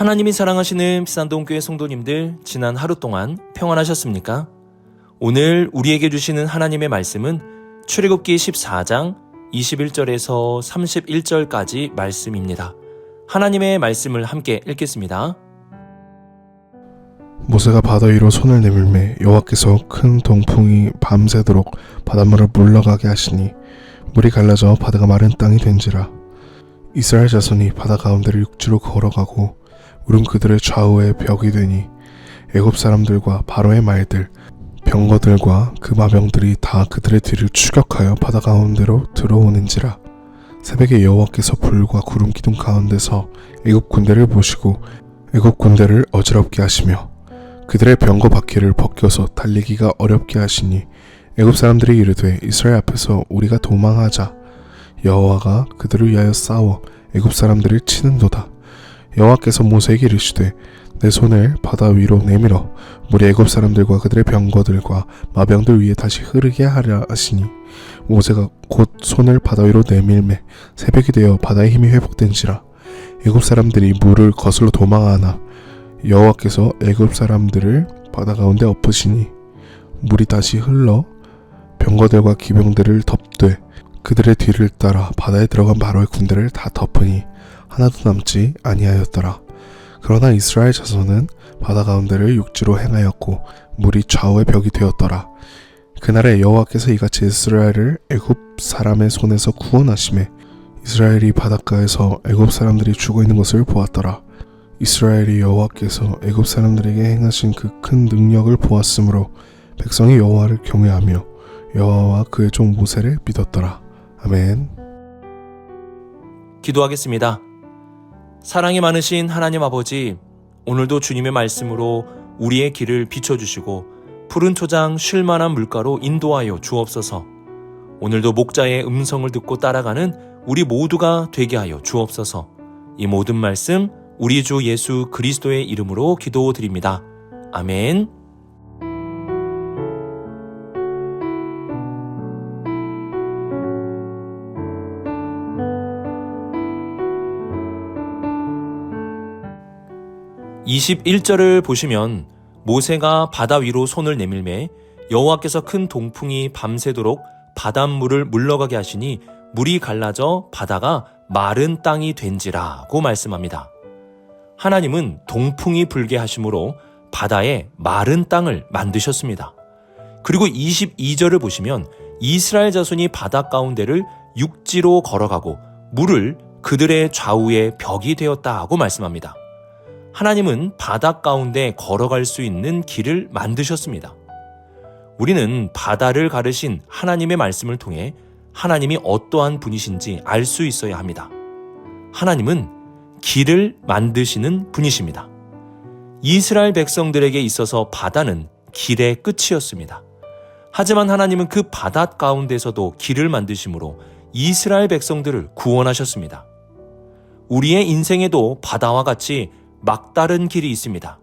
하나님이 사랑하시는 비산동교회 성도님들, 지난 하루 동안 평안하셨습니까? 오늘 우리에게 주시는 하나님의 말씀은 출애굽기 14장 21절에서 31절까지 말씀입니다. 하나님의 말씀을 함께 읽겠습니다. 모세가 바다 위로 손을 내밀매 여호와께서 큰 동풍이 밤새도록 바닷물을 물러가게 하시니 물이 갈라져 바다가 마른 땅이 된지라. 이스라엘 자손이 바다 가운데를 육지로 걸어가고 물은 그들의 좌우에 벽이 되니 애굽 사람들과 바로의 말들 병거들과 그 마병들이 다 그들의 뒤를 추격하여 바다 가운데로 들어오는지라. 새벽에 여호와께서 불과 구름 기둥 가운데서 애굽 군대를 보시고 애굽 군대를 어지럽게 하시며 그들의 병거 바퀴를 벗겨서 달리기가 어렵게 하시니 애굽 사람들이 이르되 이스라엘 앞에서 우리가 도망하자. 여호와가 그들을 위하여 싸워 애굽 사람들을 치는도다. 여호와께서 모세에게 이르시되 내 손을 바다 위로 내밀어 물이 애굽 사람들과 그들의 병거들과 마병들 위에 다시 흐르게 하려 하시니 모세가 곧 손을 바다 위로 내밀매 새벽이 되어 바다의 힘이 회복된지라. 애굽 사람들이 물을 거슬러 도망하나 여호와께서 애굽 사람들을 바다 가운데 엎으시니 물이 다시 흘러 병거들과 기병들을 덮되 그들의 뒤를 따라 바다에 들어간 바로의 군대를 다 덮으니 하나도 남지 아니하였더라. 그러나 이스라엘 자손은 바다 가운데를 육지로 행하였고 물이 좌우의 벽이 되었더라. 그날에 여호와께서 이같이 이스라엘을 애굽 사람의 손에서 구원하시매 이스라엘이 바닷가에서 애굽 사람들이 죽어 있는 것을 보았더라. 이스라엘이 여호와께서 애굽 사람들에게 행하신 그 큰 능력을 보았으므로 백성이 여호와를 경외하며 여호와와 그의 종 모세를 믿었더라. 아멘. 기도하겠습니다. 사랑이 많으신 하나님 아버지, 오늘도 주님의 말씀으로 우리의 길을 비춰주시고 푸른 초장 쉴만한 물가로 인도하여 주옵소서. 오늘도 목자의 음성을 듣고 따라가는 우리 모두가 되게 하여 주옵소서. 이 모든 말씀 우리 주 예수 그리스도의 이름으로 기도드립니다. 아멘. (21절을) 보시면 모세가 바다 위로 손을 내밀매 여호와께서 큰 동풍이 밤새도록 바닷물을 물러가게 하시니 물이 갈라져 바다가 마른 땅이 된지라고 말씀합니다. 하나님은 동풍이 불게 하심으로 바다에 마른 땅을 만드셨습니다. 그리고 22절을 보시면 이스라엘 자손이 바다 가운데를 육지로 걸어가고 물을 그들의 좌우에 벽이 되었다고 말씀합니다. 하나님은 바다 가운데 걸어갈 수 있는 길을 만드셨습니다. 우리는 바다를 가르신 하나님의 말씀을 통해 하나님이 어떠한 분이신지 알 수 있어야 합니다. 하나님은 길을 만드시는 분이십니다. 이스라엘 백성들에게 있어서 바다는 길의 끝이었습니다. 하지만 하나님은 그 바다 가운데서도 길을 만드심으로 이스라엘 백성들을 구원하셨습니다. 우리의 인생에도 바다와 같이 막다른 길이 있습니다.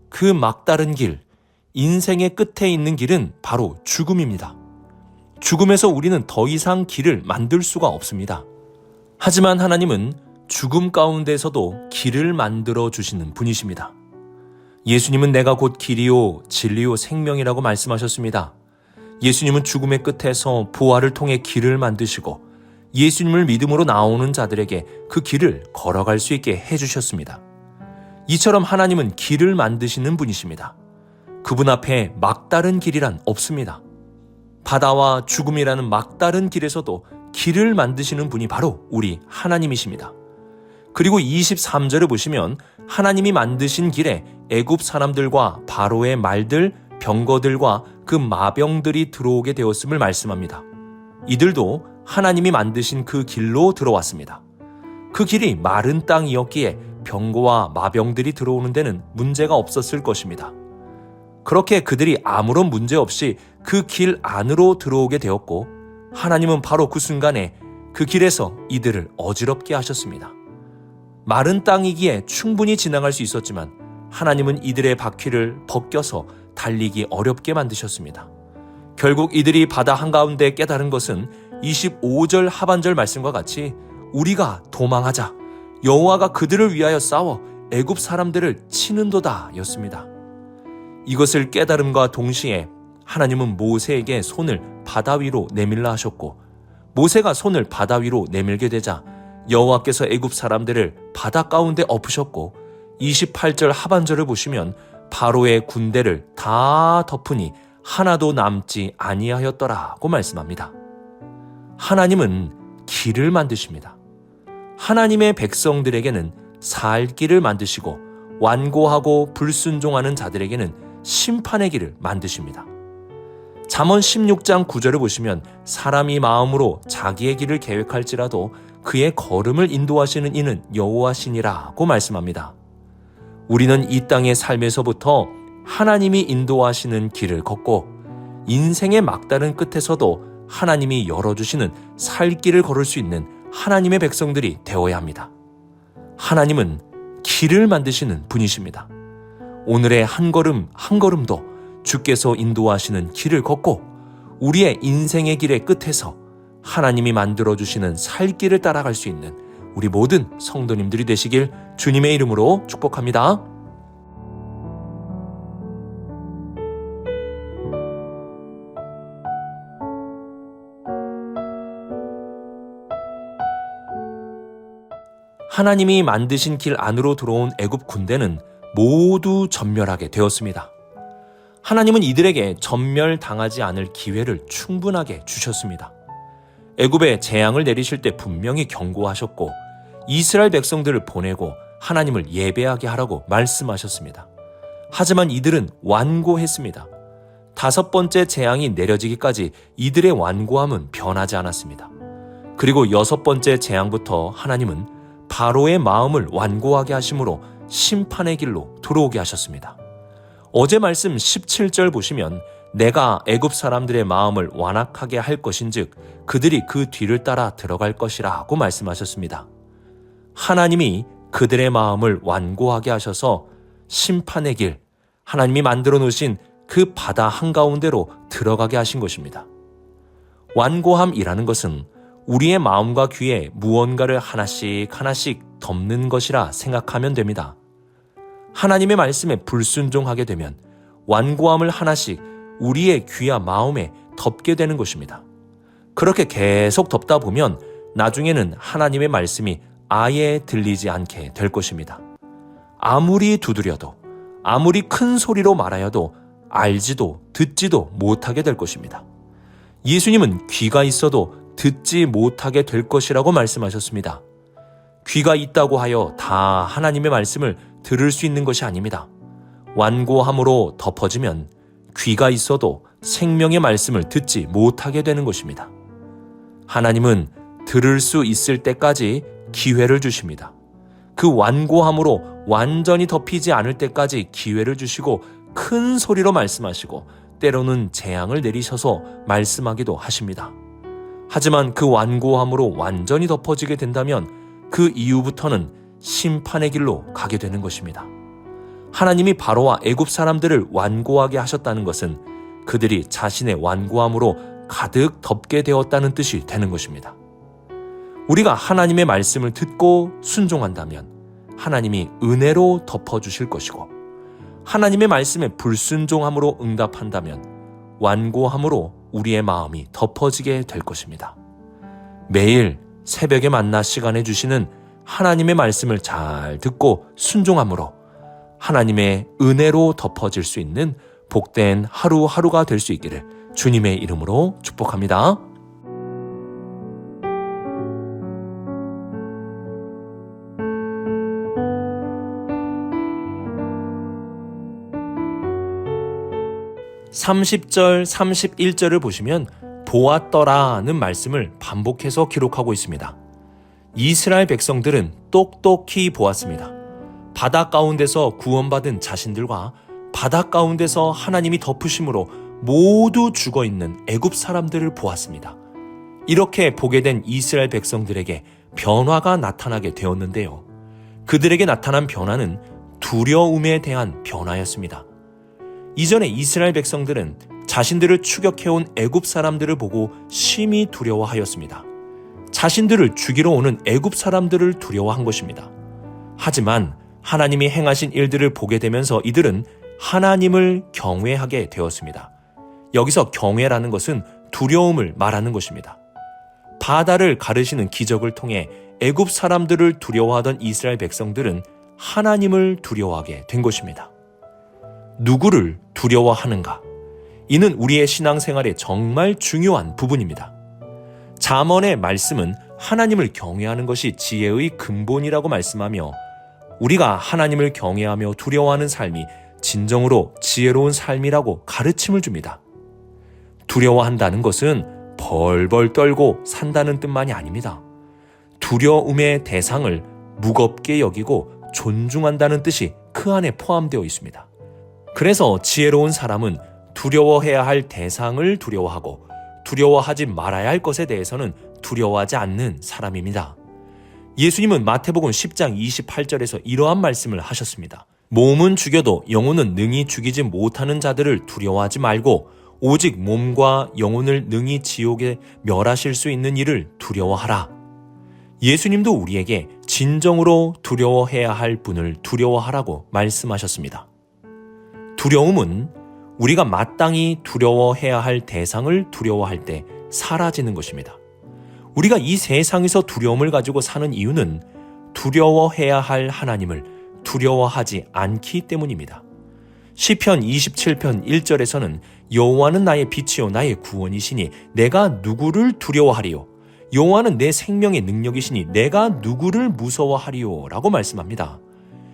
그 막다른 길, 인생의 끝에 있는 길은 바로 죽음입니다. 죽음에서 우리는 더 이상 길을 만들 수가 없습니다. 하지만 하나님은 죽음 가운데서도 길을 만들어 주시는 분이십니다. 예수님은 내가 곧 길이요 진리요 생명이라고 말씀하셨습니다. 예수님은 죽음의 끝에서 부활을 통해 길을 만드시고 예수님을 믿음으로 나오는 자들에게 그 길을 걸어갈 수 있게 해주셨습니다. 이처럼 하나님은 길을 만드시는 분이십니다. 그분 앞에 막다른 길이란 없습니다. 바다와 죽음이라는 막다른 길에서도 길을 만드시는 분이 바로 우리 하나님이십니다. 그리고 23절을 보시면 하나님이 만드신 길에 애굽 사람들과 바로의 말들, 병거들과 그 마병들이 들어오게 되었음을 말씀합니다. 이들도 하나님이 만드신 그 길로 들어왔습니다. 그 길이 마른 땅이었기에 병거와 마병들이 들어오는 데는 문제가 없었을 것입니다. 그렇게 그들이 아무런 문제 없이 그 길 안으로 들어오게 되었고 하나님은 바로 그 순간에 그 길에서 이들을 어지럽게 하셨습니다. 마른 땅이기에 충분히 지나갈 수 있었지만 하나님은 이들의 바퀴를 벗겨서 달리기 어렵게 만드셨습니다. 결국 이들이 바다 한가운데 깨달은 것은 25절 하반절 말씀과 같이 우리가 도망하자. 여호와가 그들을 위하여 싸워 애굽 사람들을 치는도다 였습니다. 이것을 깨달음과 동시에 하나님은 모세에게 손을 바다 위로 내밀라 하셨고, 모세가 손을 바다 위로 내밀게 되자 여호와께서 애굽 사람들을 바다 가운데 엎으셨고, 28절 하반절을 보시면 바로의 군대를 다 덮으니 하나도 남지 아니하였더라고 말씀합니다. 하나님은 길을 만드십니다. 하나님의 백성들에게는 살 길을 만드시고, 완고하고 불순종하는 자들에게는 심판의 길을 만드십니다. 잠언 16장 9절을 보시면 사람이 마음으로 자기의 길을 계획할지라도 그의 걸음을 인도하시는 이는 여호와시니라고 말씀합니다. 우리는 이 땅의 삶에서부터 하나님이 인도하시는 길을 걷고, 인생의 막다른 끝에서도 하나님이 열어주시는 살 길을 걸을 수 있는 하나님의 백성들이 되어야 합니다. 하나님은 길을 만드시는 분이십니다. 오늘의 한 걸음 한 걸음도 주께서 인도하시는 길을 걷고, 우리의 인생의 길의 끝에서 하나님이 만들어주시는 살 길을 따라갈 수 있는 우리 모든 성도님들이 되시길 주님의 이름으로 축복합니다. 하나님이 만드신 길 안으로 들어온 애굽 군대는 모두 전멸하게 되었습니다. 하나님은 이들에게 전멸당하지 않을 기회를 충분하게 주셨습니다. 애굽에 재앙을 내리실 때 분명히 경고하셨고, 이스라엘 백성들을 보내고 하나님을 예배하게 하라고 말씀하셨습니다. 하지만 이들은 완고했습니다. 5번째 재앙이 내려지기까지 이들의 완고함은 변하지 않았습니다. 그리고 6번째 재앙부터 하나님은 바로의 마음을 완고하게 하심으로 심판의 길로 들어오게 하셨습니다. 어제 말씀 17절 보시면 내가 애굽 사람들의 마음을 완악하게 할 것인즉 그들이 그 뒤를 따라 들어갈 것이라고 말씀하셨습니다. 하나님이 그들의 마음을 완고하게 하셔서 심판의 길, 하나님이 만들어 놓으신 그 바다 한가운데로 들어가게 하신 것입니다. 완고함이라는 것은 우리의 마음과 귀에 무언가를 하나씩 덮는 것이라 생각하면 됩니다. 하나님의 말씀에 불순종하게 되면 완고함을 하나씩 우리의 귀와 마음에 덮게 되는 것입니다. 그렇게 계속 덮다 보면 나중에는 하나님의 말씀이 아예 들리지 않게 될 것입니다. 아무리 두드려도, 아무리 큰 소리로 말하여도 알지도 듣지도 못하게 될 것입니다. 예수님은 귀가 있어도 듣지 못하게 될 것이라고 말씀하셨습니다. 귀가 있다고 하여 다 하나님의 말씀을 들을 수 있는 것이 아닙니다. 완고함으로 덮어지면 귀가 있어도 생명의 말씀을 듣지 못하게 되는 것입니다. 하나님은 들을 수 있을 때까지 기회를 주십니다. 그 완고함으로 완전히 덮이지 않을 때까지 기회를 주시고 큰 소리로 말씀하시고 때로는 재앙을 내리셔서 말씀하기도 하십니다. 하지만 그 완고함으로 완전히 덮어지게 된다면 그 이후부터는 심판의 길로 가게 되는 것입니다. 하나님이 바로와 애굽 사람들을 완고하게 하셨다는 것은 그들이 자신의 완고함으로 가득 덮게 되었다는 뜻이 되는 것입니다. 우리가 하나님의 말씀을 듣고 순종한다면 하나님이 은혜로 덮어주실 것이고, 하나님의 말씀에 불순종함으로 응답한다면 완고함으로 우리의 마음이 덮어지게 될 것입니다. 매일 새벽에 만나 시간에 주시는 하나님의 말씀을 잘 듣고 순종함으로 하나님의 은혜로 덮어질 수 있는 복된 하루하루가 될 수 있기를 주님의 이름으로 축복합니다. (30절) (31절을) 보시면 보았더라는 말씀을 반복해서 기록하고 있습니다. 이스라엘 백성들은 똑똑히 보았습니다. 바다 가운데서 구원받은 자신들과 바다 가운데서 하나님이 덮으심으로 모두 죽어있는 애굽 사람들을 보았습니다. 이렇게 보게 된 이스라엘 백성들에게 변화가 나타나게 되었는데요. 그들에게 나타난 변화는 두려움에 대한 변화였습니다. 이전에 이스라엘 백성들은 자신들을 추격해온 애굽 사람들을 보고 심히 두려워하였습니다. 자신들을 죽이러 오는 애굽 사람들을 두려워한 것입니다. 하지만 하나님이 행하신 일들을 보게 되면서 이들은 하나님을 경외하게 되었습니다. 여기서 경외라는 것은 두려움을 말하는 것입니다. 바다를 가르시는 기적을 통해 애굽 사람들을 두려워하던 이스라엘 백성들은 하나님을 두려워하게 된 것입니다. 누구를 두려워하는가? 이는 우리의 신앙생활에 정말 중요한 부분입니다. 잠언의 말씀은 하나님을 경외하는 것이 지혜의 근본이라고 말씀하며 우리가 하나님을 경외하며 두려워하는 삶이 진정으로 지혜로운 삶이라고 가르침을 줍니다. 두려워한다는 것은 벌벌 떨고 산다는 뜻만이 아닙니다. 두려움의 대상을 무겁게 여기고 존중한다는 뜻이 그 안에 포함되어 있습니다. 그래서 지혜로운 사람은 두려워해야 할 대상을 두려워하고 두려워하지 말아야 할 것에 대해서는 두려워하지 않는 사람입니다. 예수님은 마태복음 10장 28절에서 이러한 말씀을 하셨습니다. 몸은 죽여도 영혼은 능히 죽이지 못하는 자들을 두려워하지 말고 오직 몸과 영혼을 능히 지옥에 멸하실 수 있는 이를 두려워하라. 예수님도 우리에게 진정으로 두려워해야 할 분을 두려워하라고 말씀하셨습니다. 두려움은 우리가 마땅히 두려워해야 할 대상을 두려워할 때 사라지는 것입니다. 우리가 이 세상에서 두려움을 가지고 사는 이유는 두려워해야 할 하나님을 두려워하지 않기 때문입니다. 시편 27편 1절에서는 여호와는 나의 빛이요 나의 구원이시니 내가 누구를 두려워하리요 여호와는 내 생명의 능력이시니 내가 누구를 무서워하리요 라고 말씀합니다.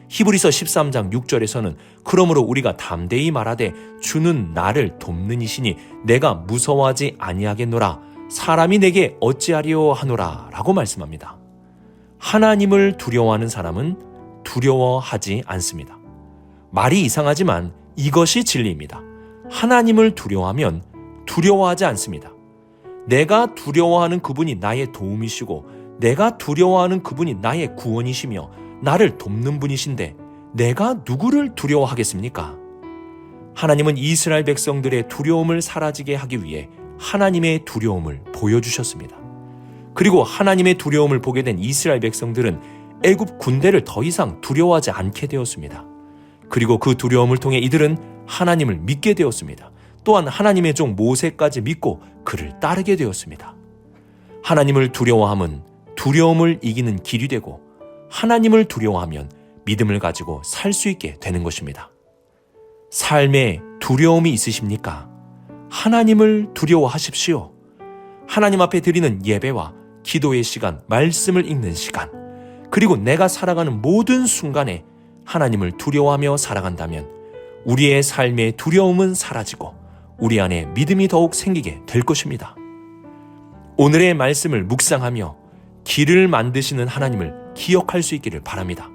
히브리서 13장 6절에서는 그러므로 우리가 담대히 말하되 주는 나를 돕는 이시니 내가 무서워하지 아니하겠노라 사람이 내게 어찌하리요 하노라 라고 말씀합니다. 하나님을 두려워하는 사람은 두려워하지 않습니다. 말이 이상하지만 이것이 진리입니다. 하나님을 두려워하면 두려워하지 않습니다. 내가 두려워하는 그분이 나의 도움이시고 내가 두려워하는 그분이 나의 구원이시며 나를 돕는 분이신데 내가 누구를 두려워하겠습니까? 하나님은 이스라엘 백성들의 두려움을 사라지게 하기 위해 하나님의 두려움을 보여주셨습니다. 그리고 하나님의 두려움을 보게 된 이스라엘 백성들은 애굽 군대를 더 이상 두려워하지 않게 되었습니다. 그리고 그 두려움을 통해 이들은 하나님을 믿게 되었습니다. 또한 하나님의 종 모세까지 믿고 그를 따르게 되었습니다. 하나님을 두려워함은 두려움을 이기는 길이 되고 하나님을 두려워하면 믿음을 가지고 살 수 있게 되는 것입니다. 삶에 두려움이 있으십니까? 하나님을 두려워하십시오. 하나님 앞에 드리는 예배와 기도의 시간, 말씀을 읽는 시간, 그리고 내가 살아가는 모든 순간에 하나님을 두려워하며 살아간다면 우리의 삶의 두려움은 사라지고 우리 안에 믿음이 더욱 생기게 될 것입니다. 오늘의 말씀을 묵상하며 길을 만드시는 하나님을 기억할 수 있기를 바랍니다.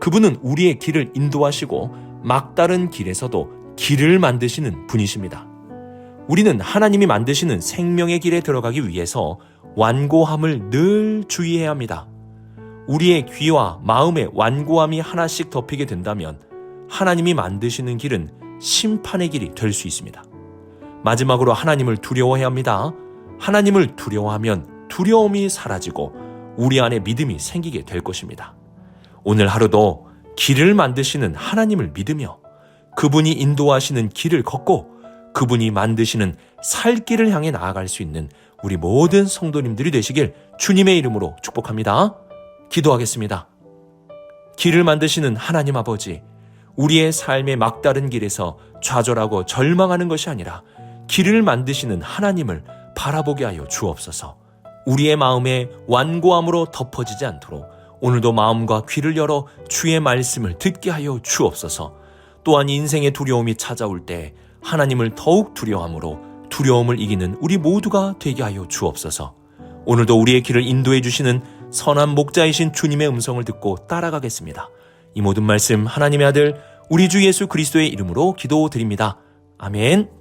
그분은 우리의 길을 인도하시고 막다른 길에서도 길을 만드시는 분이십니다. 우리는 하나님이 만드시는 생명의 길에 들어가기 위해서 완고함을 늘 주의해야 합니다. 우리의 귀와 마음에 완고함이 하나씩 덮이게 된다면 하나님이 만드시는 길은 심판의 길이 될 수 있습니다. 마지막으로 하나님을 두려워해야 합니다. 하나님을 두려워하면 두려움이 사라지고 우리 안에 믿음이 생기게 될 것입니다. 오늘 하루도 길을 만드시는 하나님을 믿으며 그분이 인도하시는 길을 걷고 그분이 만드시는 살 길을 향해 나아갈 수 있는 우리 모든 성도님들이 되시길 주님의 이름으로 축복합니다. 기도하겠습니다. 길을 만드시는 하나님 아버지, 우리의 삶의 막다른 길에서 좌절하고 절망하는 것이 아니라 길을 만드시는 하나님을 바라보게 하여 주옵소서. 우리의 마음에 완고함으로 덮어지지 않도록 오늘도 마음과 귀를 열어 주의 말씀을 듣게 하여 주옵소서. 또한 인생의 두려움이 찾아올 때 하나님을 더욱 두려워함으로 두려움을 이기는 우리 모두가 되게 하여 주옵소서. 오늘도 우리의 길을 인도해 주시는 선한 목자이신 주님의 음성을 듣고 따라가겠습니다. 이 모든 말씀 하나님의 아들 우리 주 예수 그리스도의 이름으로 기도드립니다. 아멘.